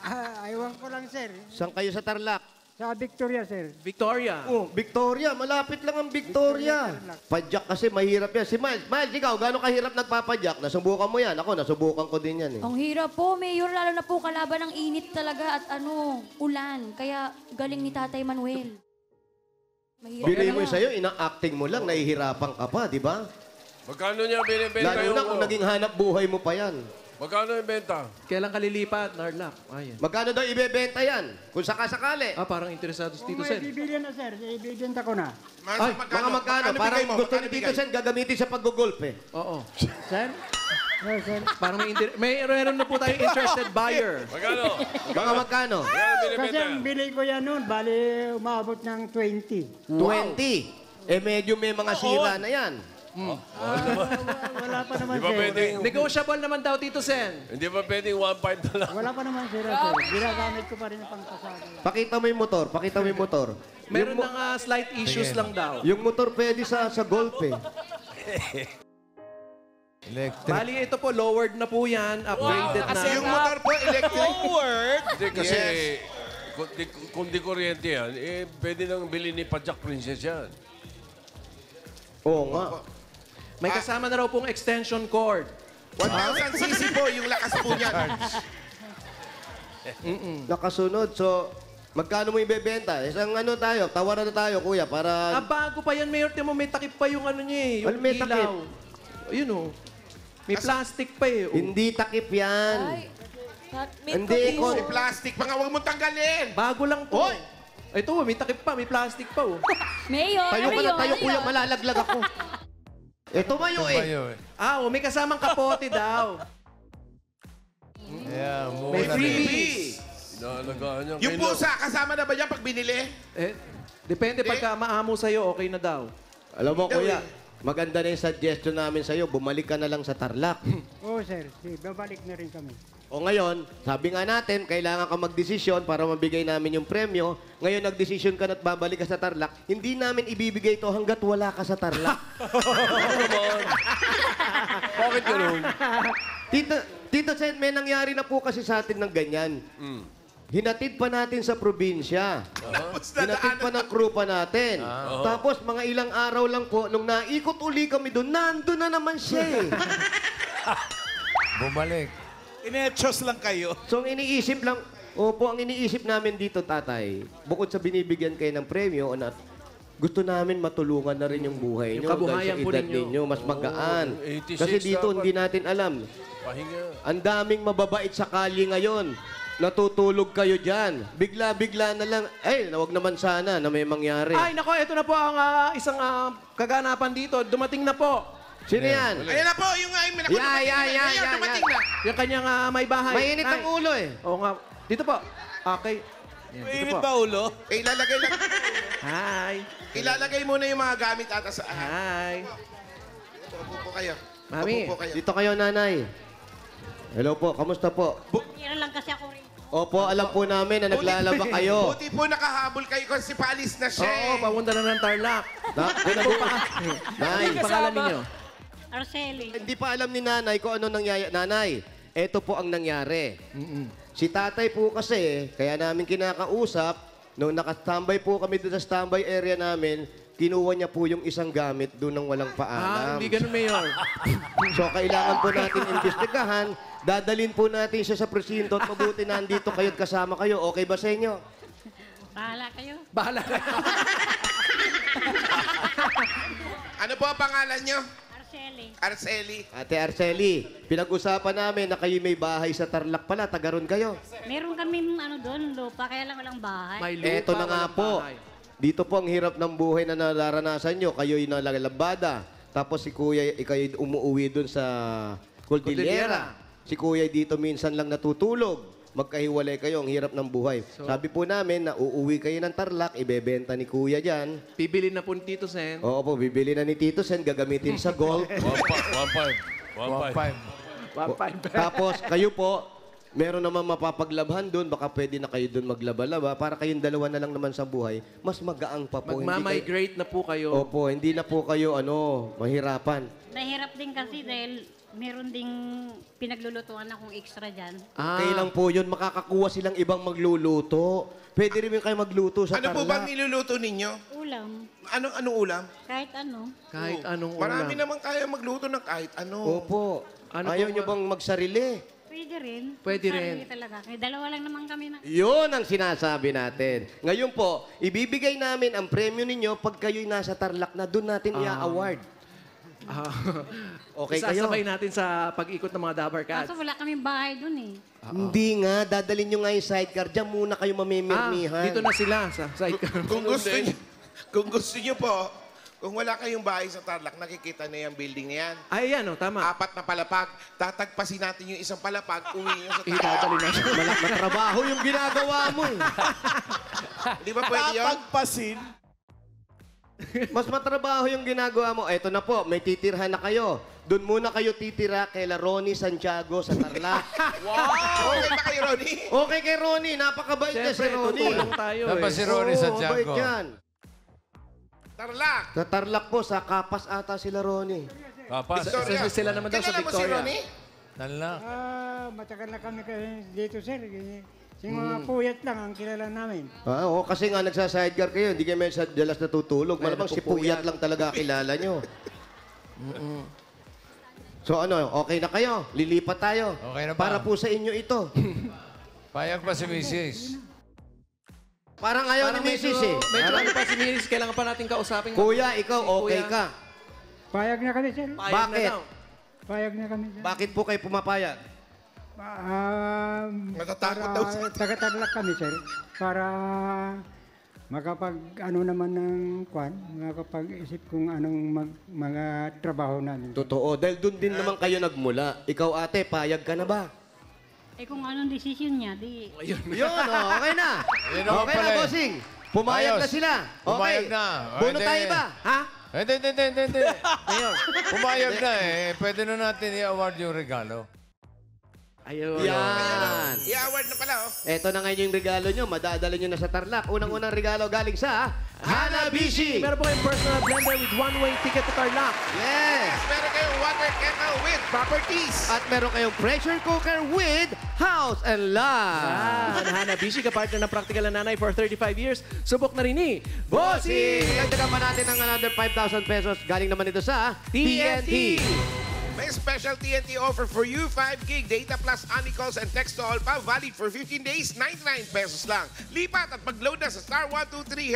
S11: Aywan ko lang, sir.
S4: Saan kayo sa Tarlac?
S11: Sa Victoria, sir.
S5: Victoria.
S4: Oh, Victoria. Malapit lang ang Victoria. Padyak kasi mahirap yan. Si Miles. Miles, ikaw, gano'ng kahirap nagpapadyak? Nasubukan mo yan. Ako, nasubukan ko din yan eh.
S2: Ang hirap po, Mayor, lalo na po kalaban ng init talaga at ulan. Kaya galing ni Tatay Manuel. Mahirap
S4: Bigay mo
S2: talaga.
S4: sa'yo, ina-acting mo lang, nahihirapan ka pa, di ba?
S12: Magkano niya binibenta
S4: Lalo
S12: yung...
S4: na kung naging hanap buhay mo pa yan.
S12: Magkano yung benta?
S5: Kailan ka lilipat, Narlac? Ayan.
S4: Magkano daw ibebenta yan? Kung sakasakali.
S5: Parang interesado si
S11: Kung
S5: Tito
S11: may
S5: Sen.
S11: bibili na, sir, ibibenta ko na.
S4: Ay, mga magkano? Parang gusto ni Tito Sen gagamitin sa pag-golf eh.
S5: Oo.
S11: Sir? Yes, sir.
S5: Parang meron na po tayong interested buyer.
S12: Magkano?
S4: Mga magkano?
S12: Magkano
S11: Kasi
S12: binibenta?
S11: ang bili ko yan noon, bali umabot ng 20.
S4: 20. Eh medyo may mga sira na yan.
S11: Wala pa naman,
S12: Di ba
S11: sir.
S12: pwedeng...
S5: Negotiable naman daw, Tito Sen.
S12: Hindi ba pwedeng 1.5 na lang?
S11: Wala pa naman, sir. Ginagamit ko pa rin ang pangkasada.
S4: Pakita mo yung motor. Pakita mo yung motor.
S5: Meron na nga slight issues lang daw.
S4: Yung motor pwede sa golf eh.
S10: Electric.
S5: Bali, ito po, lowered na po yan. Upgraded na.
S6: Yung motor po, electric.
S8: Hindi kasi kung di kuryente yan, pwede nang bilhin ni Pajak Princess yan.
S4: Oo nga.
S5: May kasama na raw pong extension cord.
S6: 1,000cc po yung lakas po niyan.
S4: Nakasunod. So, magkano mo ibebenta? Isang ano tayo, tawaran na tayo, kuya, para...
S5: Bago pa yan, Mayor. Timo, may takip pa yung ano niya eh. Yung
S4: Ano may takip?
S5: ilaw. Ayun o. May plastic pa eh. Oh.
S4: Hindi takip yan. Hindi,
S6: May plastic pa nga, huwag mong tanggalin.
S5: Bago lang to. Ito, may takip pa. May plastic pa oh.
S2: Mayor,
S4: Tayo ka na,
S2: Mayor,
S4: tayo, kuya,
S2: Mayor.
S4: malalaglag ako. Ito mayo eh.
S5: May kasamang kapote daw.
S10: Yeah,
S5: May freebies.
S8: Inaalagaan niya.
S6: Yung pusa, kasama na ba yan pag binili?
S5: Depende pagka maamo sa'yo, okay na daw.
S4: Alam mo, kuya, maganda na yung suggestion namin sa'yo. Bumalik ka na lang sa Tarlac.
S11: Oo, sir. Babalik na rin kami.
S4: O ngayon, sabi nga natin, kailangan ka magdesisyon para mabigay namin yung premyo. Ngayon, nagdesisyon ka na at babalik ka sa Tarlac. Hindi namin ibibigay to hanggat wala ka sa Tarlac.
S12: Bakit ganun?
S4: Tito Sen, may nangyari na po kasi sa atin ng ganyan. Hinatid pa natin sa probinsya. Hinatid pa ng crew pa natin. Tapos, mga ilang araw lang po, nung naikot uli kami doon, nandun na naman siya eh.
S10: Bumalik.
S8: Inechos lang kayo.
S4: So, ang iniisip lang, ang iniisip namin dito, tatay, bukod sa binibigyan kayo ng premyo, gusto namin matulungan na rin yung buhay
S5: Yung
S4: nyo.
S5: kabuhayan
S4: dahil
S5: po
S4: sa edad
S5: ninyo.
S4: ninyo, mas magaan.
S12: 86
S4: Kasi dito,
S12: dapat.
S4: hindi natin alam.
S12: Pahinga.
S4: Ang daming mababait sa kalye ngayon. Natutulog kayo dyan. Bigla-bigla na lang. Ay, wag naman sana na may mangyari.
S5: Ay, nako, ito na po ang isang kaganapan dito. Dumating na po.
S4: Sino yan?
S6: Ayan na po, yung dumating na.
S5: Yung kanyang may bahay.
S4: Mainit ang ulo eh.
S5: Oo nga. Dito po. Okay. Yan, dito
S8: Mainit
S5: po.
S8: ba ulo?
S6: Ilalagay lang.
S5: Hi.
S6: Ilalagay muna yung mga gamit ata sa...
S5: Hi.
S6: Upo po kayo.
S5: Mami.
S6: Upo po kayo.
S4: Dito kayo, nanay. Hello po, kamusta po?
S9: Meron lang kasi ako rin.
S4: Opo, alam po namin na naglalaba kayo.
S6: Buti po nakahabol kayo kasi paalis na siya.
S5: Oo, papunta na ng Tarlac.
S4: Nay,
S5: Pangalan ninyo?
S9: Arceli.
S4: hindi pa alam ni nanay kung ano nangyayari. Nanay, eto po ang nangyari. Si tatay po kasi, kaya namin kinakausap, nung nakastambay po kami doon sa standby area namin, kinuha niya po yung isang gamit doon ng walang paalam.
S5: Hindi ganun, Mayor.
S4: So, kailangan po natin imbestigahan. Dadalin po natin siya sa presinto at mabuti nandito kayo at kasama kayo. Okay ba sa inyo?
S9: Bahala kayo.
S5: Bahala ka.
S6: Ano po ang pangalan nyo?
S9: Arceli.
S6: Arceli.
S4: Ate Arceli, pinag-usapan namin na kayo may bahay sa Tarlac pala. Tagaron kayo.
S9: Meron kami doon, lupa, kaya lang walang bahay.
S5: May lupa,
S4: Eto na nga
S5: walang
S4: po.
S5: bahay.
S4: Dito po ang hirap ng buhay na nararanasan nyo. Kayo'y nalalabada. Tapos si Kuya, ikaw umuwi dun sa Cordillera. Si Kuya dito minsan lang natutulog. Magkahiwalay kayo, ang hirap ng buhay. Sabi po namin na uuwi kayo ng Tarlac, ibebenta ni Kuya dyan.
S5: Bibili na po ni Tito Sen.
S4: Oo po, bibili na ni Tito Sen, gagamitin sa golf.
S12: 1.5.
S4: Tapos kayo po, meron naman mapapaglabhan doon, baka pwede na kayo doon maglaba-laba para kayong dalawa na lang naman sa buhay. Mas magaang pa po.
S5: Magmamigrate na po kayo.
S4: Opo, hindi na po kayo mahirapan.
S9: Nahirap din kasi dahil meron ding pinaglulutuan akong extra dyan.
S4: Okay lang po yun, makakakuha silang ibang magluluto. Pwede rin kayo magluto sa
S6: Ano po bang
S4: Tarlac.
S6: niluluto ninyo?
S9: Ulam.
S6: Anong ulam?
S9: Kahit ano.
S5: Kahit anong
S6: Marami
S5: ulam.
S6: naman kaya magluto ng kahit ano.
S4: Opo.
S5: Ano
S4: Ayaw
S5: po
S4: nyo bang magsarili?
S9: Pwede rin.
S5: Pwede
S9: Sarili
S5: rin.
S9: talaga. Kaya dalawa lang naman kami na.
S4: Yun ang sinasabi natin. Ngayon po, ibibigay namin ang premyo ninyo pag kayo'y nasa Tarlac na doon natin i-award. Okay kayo?
S5: Isasabay natin sa pag-ikot ng mga Dabar Cats.
S9: Kaso wala kaming bahay dun eh.
S4: Hindi nga, dadalhin nyo nga yung sidecar. Diyan muna kayo mamimirmihan.
S5: Dito na sila sa sidecar.
S6: Kung gusto niyo po, kung wala kayong bahay sa Tarlac, nakikita na yung building na yan.
S5: Ay, yan o, tama.
S6: 4 na palapag. Tatagpasin natin yung isang palapag, uwi nyo sa Tarlac.
S5: Idadali na siya.
S4: Matrabaho yung ginagawa mo eh.
S6: Di ba pwede yun?
S8: Tatagpasin.
S4: Mas matrabaho yung ginagawa mo. Eto na po, may titirhan na kayo. Doon muna kayo titira kay Ronnie Santiago sa Tarlac.
S6: Okay ba kayo, Ronnie?
S4: Okay kay Ronnie, napakabait na si
S5: Siyempre,
S4: Ronnie.
S5: tutulong tayo
S10: Dapat si Ronnie
S4: Oo,
S10: Santiago.
S4: mabait yan.
S6: Tarlac.
S4: Sa Tarlac po, sa Kapas ata sila Ronnie.
S10: Kapas.
S6: Victoria.
S5: Sila naman daw sa
S6: Kilala mo si
S5: Victoria.
S6: Ronnie?
S10: Tarlac.
S11: Matagal na kami dito, sir. Yung mga puyat lang ang kilala namin.
S4: Oo, kasi nga nagsasidecar kayo, hindi kayo may sa dalas natutulog. Malamang si Puyat lang talaga kilala nyo. So ano, okay na kayo? Lilipat tayo.
S10: Okay na ba?
S4: Para po sa inyo ito.
S10: Payag pa si Mrs.
S4: Parang ayaw
S5: Parang
S4: ni
S5: medyo,
S4: Mrs. eh.
S5: medyo
S4: Parang,
S5: ano pa si Miris, kailangan pa natin kausapin.
S4: Kuya, ikaw okay
S5: Kuya.
S4: ka.
S11: Payag na kami, sir.
S5: Payag
S4: Bakit?
S5: na daw.
S11: Payag na kami, sir.
S4: Bakit po kayo pumapayag?
S6: Natatakot daw siya.
S11: Taga-Tarlac kami, sir. Para makapag ano naman ng kwan, makapag-isip kung anong mga trabaho namin.
S4: Totoo, dahil doon din naman kayo nagmula. Ikaw ate, payag ka na ba?
S9: Eh kung anong decision niya, di...
S4: Yun, okay na.
S10: Yun naman
S4: Okay na,
S10: pala eh.
S4: bossing. Pumayag
S10: Ayos.
S4: na sila. Okay.
S10: Pumayag na.
S4: Puno
S10: Hindi.
S4: tayo ba? Ha?
S10: Hindi. Pumayag na eh. Pwede na natin i-award yung regalo.
S5: Ayun.
S4: Yan.
S6: I-award na pala, oh.
S4: Eto na ngayon yung regalo nyo. Madadala nyo na sa Tarlac. Unang-unang regalo galing sa Hanabishi.
S5: Meron po kayong personal blender with one-way ticket to Tarlac.
S4: Yes.
S6: Meron kayong water kettle with properties.
S4: At meron kayong pressure cooker with House and Lot.
S5: Yan. Hanabishi, kapartner ng Practical na Nanay for 35 years. Subok na rin ni
S4: Bossing! Dagdagan pa natin ng another 5,000 pesos. Galing naman ito sa
S5: TNT.
S6: May special TNT offer for you, 5 gig data plus any calls and text to all pa, valid for 15 days, 99 pesos lang. Lipat at mag-load na sa *123#.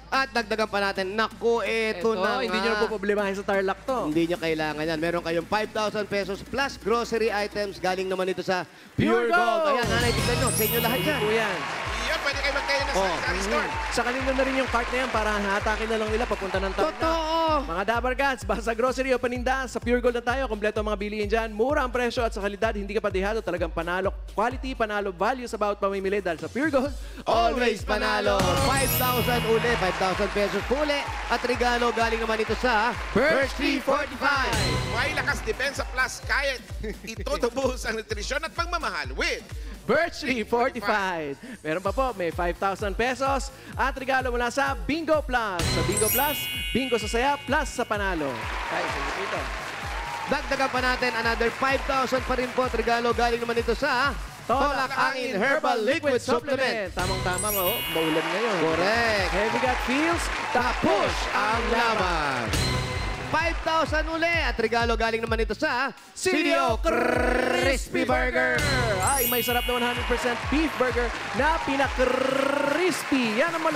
S4: At dagdagan pa natin, naku, ito na nga.
S5: Hindi nyo na po problemahin sa Tarlac to.
S4: Hindi nyo kailangan yan. Meron kayong 5,000 pesos plus grocery items. Galing naman ito sa Pure Gold. Ayan, nanay, tignan nyo. Sa inyo lahat yan.
S5: Po yan.
S6: Yan, pwede kayo magkaya na sa sari store.
S5: Sa kanila na rin yung cart na yan para hatakin na lang nila papunta ng Tarlac.
S4: Totoo!
S5: Mga Dabar Cats, basta grocery o paninda, sa Pure Gold na tayo. Kompleto ang mga bilihin dyan. Mura ang presyo at sa kalidad, hindi ka padihado. Talagang panalo quality, panalo value sa bawat pamimili. Dahil sa Pure Gold,
S4: Always panalo. 5,000 uli, 5,000 pesos uli. At regalo galing naman ito sa Birch Tree 45.
S6: May lakas depensa plus kaya itutubuhos ang nutrisyon at pagmamahal with
S5: Birch Tree 45. Meron pa po, may 5,000 pesos at regalo mula sa Bingo Plus. Sa Bingo Plus, bingo sa saya plus sa panalo. Ay, sige ito.
S4: Dagdagan pa natin another 5,000 pa rin po at regalo galing naman ito sa Tolak Angin Herbal Liquid Supplement.
S5: Tamang-tama mo, maulan ngayon.
S4: Correct.
S5: Heavy gut feels, tapos ang laman.
S4: 5,000 uli at regalo galing naman ito sa CDO Crispy Burger.
S5: Ay, may sarap na 100% beef burger na pinaka-crispy. Yan ang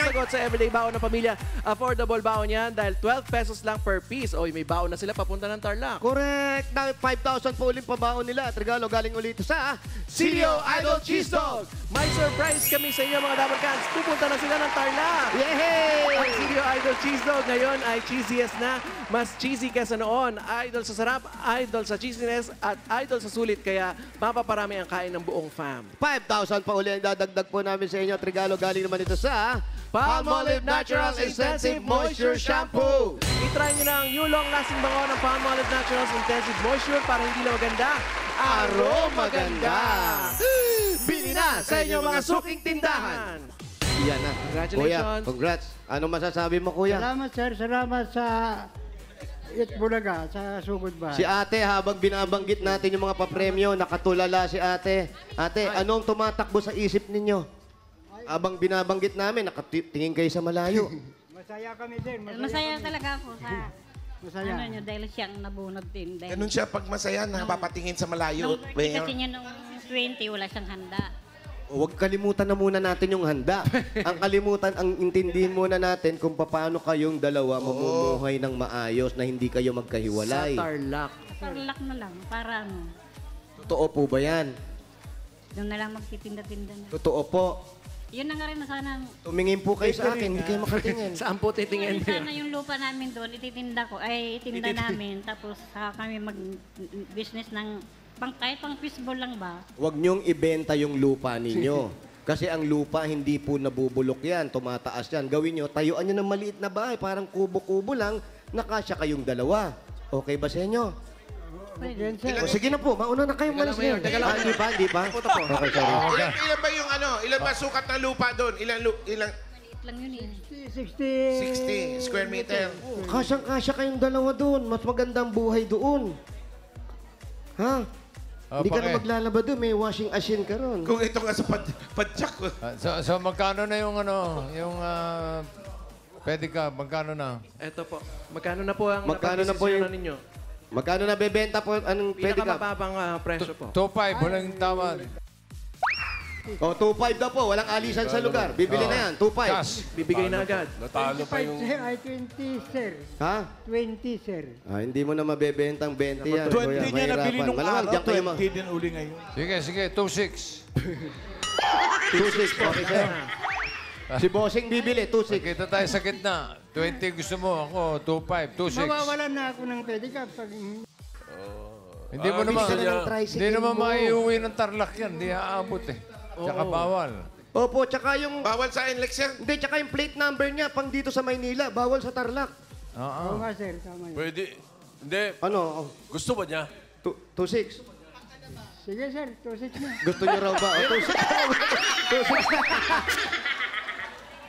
S5: sagot sa everyday baon ng pamilya. Affordable baon yan dahil 12 pesos lang per piece. Oy, may baon na sila papunta ng Tarlac.
S4: Correct. 5,000 po ulit pabaon nila at regalo galing ulit sa CDO Idol Cheese Dog.
S5: May surprise kami sa inyo mga Dabar Cats. Pupunta na sila ng Tarlac.
S4: Yay!
S5: Ang CDO Idol Cheese Dog ngayon ay cheesiest na. Mas cheesy kesa noon. Idol sa sarap, idol sa cheesiness, at idol sa sulit. Kaya mapaparami ang kain ng buong fam.
S4: 5,000 pa uli ang dadagdag po namin sa inyo at regalo galing naman ito sa Palmolive Naturals Intensive Moisture Shampoo.
S5: I-try nyo na ang new long-lasting bango ng Palmolive Naturals Intensive Moisture para hindi lang maganda, aroma ganda. Bili na sa inyong mga suking tindahan.
S4: Yan na.
S5: Congratulations.
S4: Kuya, congrats. Ano masasabi mo, kuya?
S11: Salamat, sir. Salamat sa Itbulaga, sa Sugod Bahay.
S4: Si ate, habang binabanggit natin yung mga papremyo, nakatulala si ate. Ate, anong tumatakbo sa isip ninyo? Habang binabanggit namin, nakatingin kayo sa malayo.
S11: Masaya kami din.
S13: Masaya talaga ako sa
S11: Masaya.
S13: ano nyo, dahil siyang nabunod din. Dahil
S6: ganun siya pag masaya, napapatingin sa malayo.
S13: nung birthday kasi niya nung 20, wala siyang handa.
S4: Huwag kalimutan na muna natin yung handa. Ang kalimutan, ang intindihin muna natin kung paano kayong dalawa mamumuhay ng maayos na hindi kayo magkahiwalay.
S5: Sa Tarlac.
S13: Tarlac na lang, para ano.
S4: Totoo po ba yan?
S13: Doon na lang magtitinda-tinda na.
S4: Totoo po.
S13: Yun na nga rin na sana.
S4: Tumingin po kayo sa akin, hindi kayo makatingin.
S5: Saan po titingin?
S13: Sana yung lupa namin doon, itinda namin. Tapos saka kami mag-business ng kahit pang fishball lang ba?
S4: Huwag niyong ibenta yung lupa ninyo. Kasi ang lupa, hindi po nabubulok yan, tumataas yan. Gawin nyo, tayuan nyo ng maliit na bahay, parang kubo-kubo lang, nakasya kayong dalawa. Okay ba sa inyo? O, sige na po, mauna na kayong malas ngayon. Hindi pa, hindi pa? Okay, sorry.
S6: Ilan ba yung ilan ba sukat na lupa doon? Ilang
S13: Maliit lang yun eh.
S6: 60 square meter.
S4: Kasyang-kasya kayong dalawa doon. Mas maganda ang buhay doon. Ha? Hindi ka na maglalaba doon. May washing machine ka ron.
S6: Kung ito nga sa padyak.
S10: So magkano na yung pwede ka, magkano na?
S5: Eto po. Magkano na po ang
S4: Magkano na po yung
S5: ninyo?
S4: Magkano na bebenta po? Anong pwede ka?
S5: Pinakamababang presyo po.
S10: 2.5, walang tawad.
S4: O, 2.5 na po. Walang alisan sa lugar. Bibili na yan. 2.5.
S10: Cash.
S5: Bibigay na agad.
S12: Natalo pa
S11: 25,
S12: yung...
S11: sir. Ay, 20, sir.
S4: Ha?
S11: 20, sir.
S4: Ah, hindi mo na mabebentang 20 yan.
S8: 20 niya nabili nung
S4: Malamang,
S8: araw,
S4: diyan kayo
S8: 20 din uli ngayon.
S10: Sige, 2.6.
S4: 2.6. Okay, sir. Si Bossing bibili, 2.6.
S10: Kita tayo sa gitna. 20 gusto mo, ako 2.5, 2.6.
S11: Mawawalan na ako ng pedicab pag...
S10: Hindi mo naman,
S4: Bisa na ng tricycle
S10: hindi naman
S4: mo.
S10: maiuwi ng Tarlac yan. Hindi aabot eh. Tsaka bawal.
S4: Opo, tsaka yung...
S6: Bawal sa NLEX yan.
S4: Hindi, tsaka yung plate number niya pang dito sa Maynila. Bawal sa Tarlac.
S11: Oo nga, sir. Tama yun.
S12: Pwede. Hindi.
S4: Ano?
S12: Gusto ba niya?
S4: 2.6.
S11: Sige, sir. 26 na.
S4: Gusto niyo raw ba? O, 2.6. 2.6 na.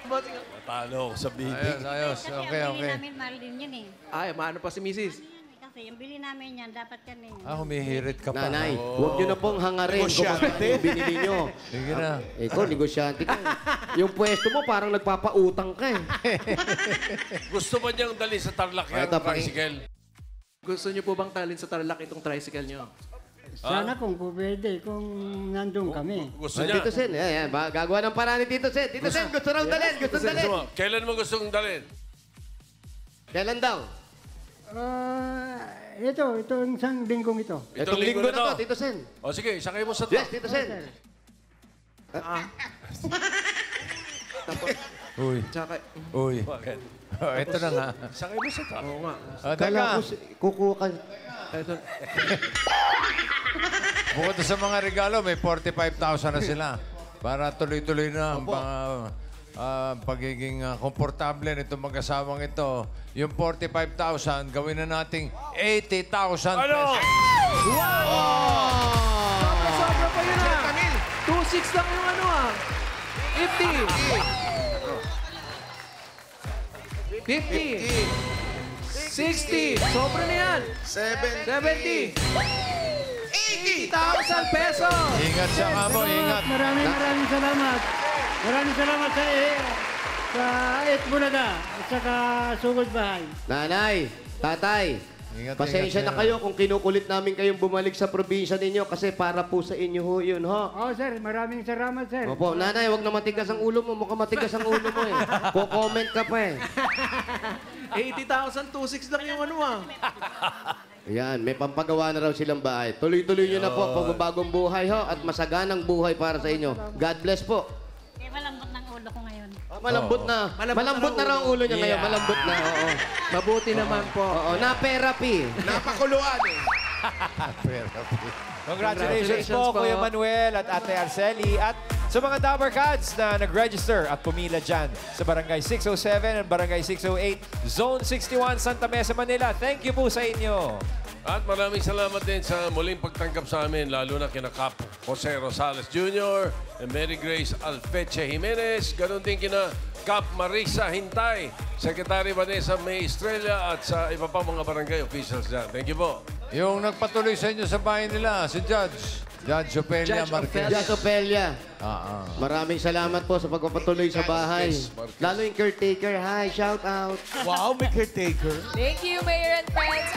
S12: Natalo ako sa bibig.
S10: Ayos. Okay.
S13: Bili namin, mahal din yun eh.
S5: Ay, maano pa si Mrs.?
S13: Kasi yung bili namin yan, dapat yan eh.
S10: Humihirit ka pa.
S4: Nanay, huwag niyo na pong hangarin kung ano yung binili niyo.
S10: Sige na.
S4: Ikaw, negosyante ka. Yung pwesto mo, parang nagpapautang ka eh.
S12: Gusto ba niyang dali sa Tarlac yan,
S4: Ito,
S12: tricycle?
S5: Gusto niyo po bang talin sa Tarlac itong tricycle niyo?
S11: Sana kung pwede, kung nandun kami.
S12: Gusto
S4: Ah,
S12: niya?
S4: Tito Sen, ayan, gagawa ng paraan ni Tito Sen. Tito Sen, gusto raw dalhin, gusto dalhin.
S12: Kailan mo gustong dalhin?
S4: Kailan daw?
S11: Itong isang linggong ito.
S4: Itong linggo na to, Tito Sen.
S12: O sige, sakay mo sa truck.
S4: Yes, Tito Sen.
S10: Uy.
S5: Tsaka,
S10: Uy.
S8: Bakit?
S10: Oh, ito na nga.
S8: Sakay mo sa truck.
S5: oo nga.
S4: Kala ko, kukuha ka.
S5: Ito,
S10: Bukod sa mga regalo, may 45,000 na sila. Para tuloy-tuloy na ang pagiging komportable nitong mag-asawang ito. Yung 45,000, gawin na nating 80,000 pesos.
S5: sobra pa yun ah. 2.6 lang yung ano ah. 50. 60. Sobra na yan. 70. 80,000 pesos.
S10: Ingat sa kamo, ingat.
S11: Maraming salamat. Maraming salamat sa Bulaga at saka Sugod Bahay.
S4: Nanay, tatay,
S10: Ingat,
S4: pasensya
S10: ingat,
S4: na kayo kung kinukulit namin kayong bumalik sa probinsya ninyo kasi para po sa inyo ho yun, ho.
S11: Oh, sir, maraming salamat, sir.
S4: Opo, nanay, wag na matigas ang ulo mo. Mukhang matigas ang ulo mo eh. Ko-comment ka pa eh.
S5: 80,000, 2.6 lang yung ano ah.
S4: Ayan, may pampagawa na raw silang bahay. Tuloy-tuloy nyo na po pagbabagong buhay ho at masaganang buhay para sa inyo. God bless po.
S13: Eh, malambot ng ulo ko ngayon.
S4: Malambot na. Malambot na raw ang ulo niya ngayon. Malambot na, oo.
S5: Mabuti naman po.
S4: Oo, na-therapy.
S6: Napakuluan eh.
S10: Congratulations po, Kuya Manuel at Ate Arceli. At sa mga Dabber Cats na nag-register at pumila dyan sa Barangay 607 at Barangay 608, Zone 61, Santa Mesa, Manila. Thank you po sa inyo.
S12: At maraming salamat din sa muling pagtanggap sa amin, lalo na kina Cap Jose Rosales Jr., and Mary Grace Alpeche Jimenez, ganun din kina Cap Marisa Hintay, Secretary Vanessa May Estrella, at sa iba pa mga barangay officials dyan. Thank you po.
S10: Yung nagpatuloy sa inyo sa bahay nila, si Judge Opelia Marquez.
S4: Judge Opelia. Maraming salamat po sa pagpapatuloy sa bahay.
S12: Marquez.
S4: Lalo yung caretaker. Hi, shout out.
S8: Wow, may caretaker.
S1: Thank you, Mayor and friends.